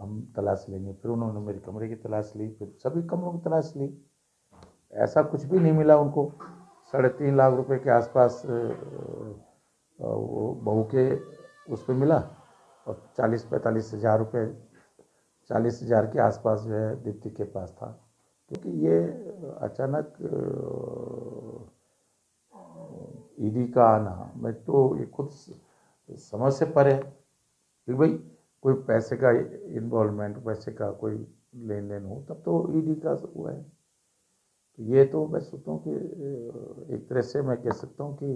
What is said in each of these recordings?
हम तलाश लेंगे। फिर उन्होंने मेरे कमरे की तलाश ली, फिर सभी कमरों की तलाश ली, ऐसा कुछ भी नहीं मिला उनको। 3.5 लाख रुपए के आसपास वो बहू के उस पर मिला, और 40-45 हज़ार रुपये, 40,000 के आसपास जो है दीप्ति के पास था। क्योंकि ये अचानक ईडी का आना, मैं तो ये खुद समझ से परे है कि भाई कोई पैसे का इन्वॉल्वमेंट, पैसे का कोई लेन देन हो तब तो ईडी का हुआ है। तो ये तो मैं सोचता हूँ कि एक तरह से मैं कह सकता हूँ कि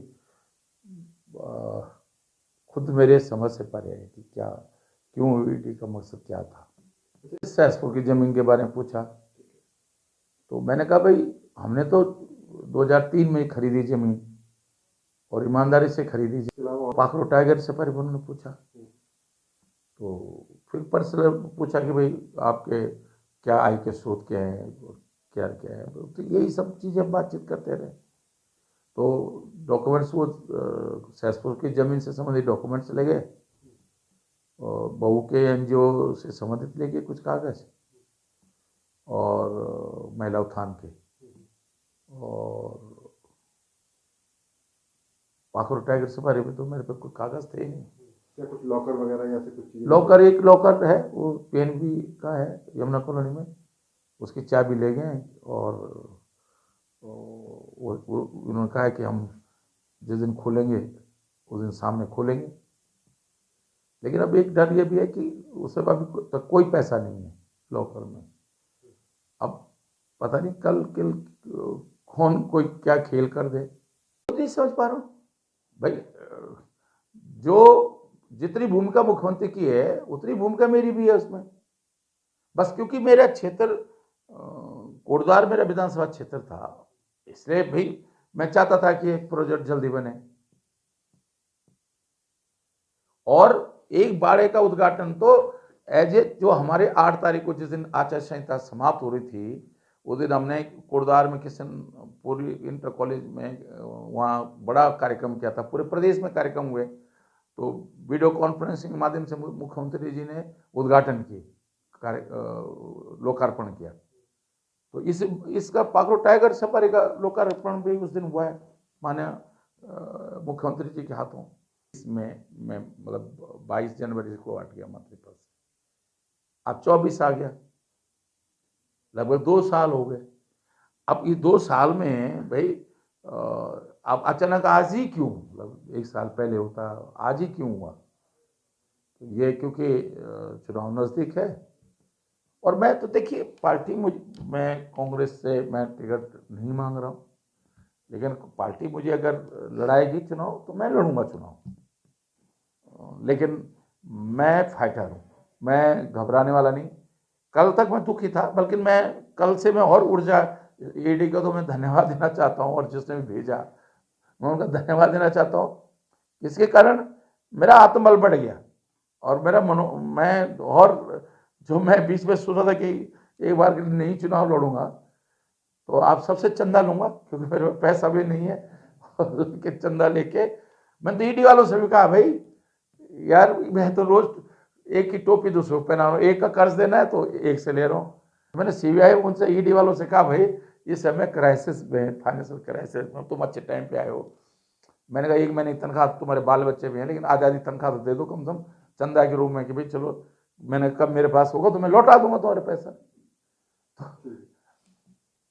खुद मेरे समझ से परे है कि क्या, क्यों ईडी का मकसद क्या था। सहसपुर की ज़मीन के बारे में पूछा तो मैंने कहा भाई हमने तो 2003 में खरीदी ज़मीन और ईमानदारी से खरीदी। पाखरो टाइगर सफारी पर उन्होंने पूछा, तो फिर पर्सनल पूछा कि भाई आपके क्या आय के स्रोत क्या हैं, क्या क्या है, तो यही सब चीज़ें बातचीत करते रहे। तो डॉक्यूमेंट्स वो सहसपुर की ज़मीन से संबंधित डॉक्यूमेंट्स ले गए, और बहू के एनजीओ से संबंधित ले गए कुछ कागज़, और महिला उत्थान के, और पाखरो टाइगर सफारी में तो मेरे पे कोई कागज़ थे ही नहीं। क्या कुछ लॉकर वगैरह या फिर कुछ चीज़ें? लॉकर, एक लॉकर है वो पीएनबी का है यमुना कॉलोनी में, उसकी चाबी ले गए, और वो उन्होंने कहा है कि हम जिस दिन खोलेंगे उस दिन सामने खोलेंगे। लेकिन अब एक डर ये भी है कि उसमें अभी तक कोई पैसा नहीं है लॉकर में। अब पता नहीं कल कौन कोई क्या खेल कर दे, तो नहीं समझ पा रहा हूँ भाई। जो जितनी भूमिका मुख्यमंत्री की है उतनी भूमिका मेरी भी है उसमें। बस क्योंकि मेरा क्षेत्र कोटद्वार मेरा विधानसभा क्षेत्र था, इसलिए भाई मैं चाहता था कि एक प्रोजेक्ट जल्दी बने। और एक बाड़े का उद्घाटन तो एज ए जो हमारे 8 तारीख को जिस दिन आचार संहिता समाप्त हो रही थी, उस दिन हमने कोटद्वार में किशनपुर इंटर कॉलेज में वहाँ बड़ा कार्यक्रम किया था, पूरे प्रदेश में कार्यक्रम हुए। तो वीडियो कॉन्फ्रेंसिंग के माध्यम से मुख्यमंत्री जी ने उद्घाटन किए, लोकार्पण किया। तो इसका पाखरो टाइगर सफारी का लोकार्पण भी उस दिन हुआ है माननीय मुख्यमंत्री जी के हाथों। इसमें मैं मतलब 22 जनवरी को हट गया मंत्री पद से, अब 24 आ गया, लगभग 2 साल हो गए। अब ये 2 साल में भाई अब अचानक आज ही क्यों, मतलब 1 साल पहले होता, आज ही क्यों हुआ? तो ये क्योंकि चुनाव नज़दीक है। और मैं तो देखिए पार्टी मैं कांग्रेस से मैं टिकट नहीं मांग रहा हूँ, लेकिन पार्टी मुझे अगर लड़ाएगी चुनाव तो मैं लड़ूंगा चुनाव। लेकिन मैं फाइटर हूँ, मैं घबराने वाला नहीं। कल तक मैं दुखी था, बल्कि मैं कल से मैं और ऊर्जा, ईडी को तो मैं धन्यवाद देना चाहता हूँ, और जिसने भी भेजा मैं उनका धन्यवाद देना चाहता हूँ। इसके कारण मेरा आत्मबल बढ़ गया, और मेरा मैं और जो मैं बीच में सोचा था कि एक बार के लिए नहीं चुनाव लड़ूंगा, तो आप सबसे चंदा लूंगा क्योंकि मेरे पास पैसा भी नहीं है, और चंदा लेके मैं तो ईडी वालों से भी कहा भाई यार मैं तो रोज एक की टोपी दूसरे को पहना रहा हूँ, एक का कर्ज देना है तो एक से ले रहा हूँ। मैंने सीबीआई उनसे ईडी वालों से कहा भाई इस समय क्राइसिस में, फाइनेंशियल क्राइसिस में, तुम अच्छे टाइम पे आए हो। मैंने कहा 1 महीने की तनख्वाह, तुम्हारे बाल बच्चे भी हैं, लेकिन आधी तनख्वाह तो दे दो कम से कम चंदा के रूप में कि भाई चलो मैंने कब मेरे पास होगा तो मैं लौटा दूंगा तुम्हारे पैसा।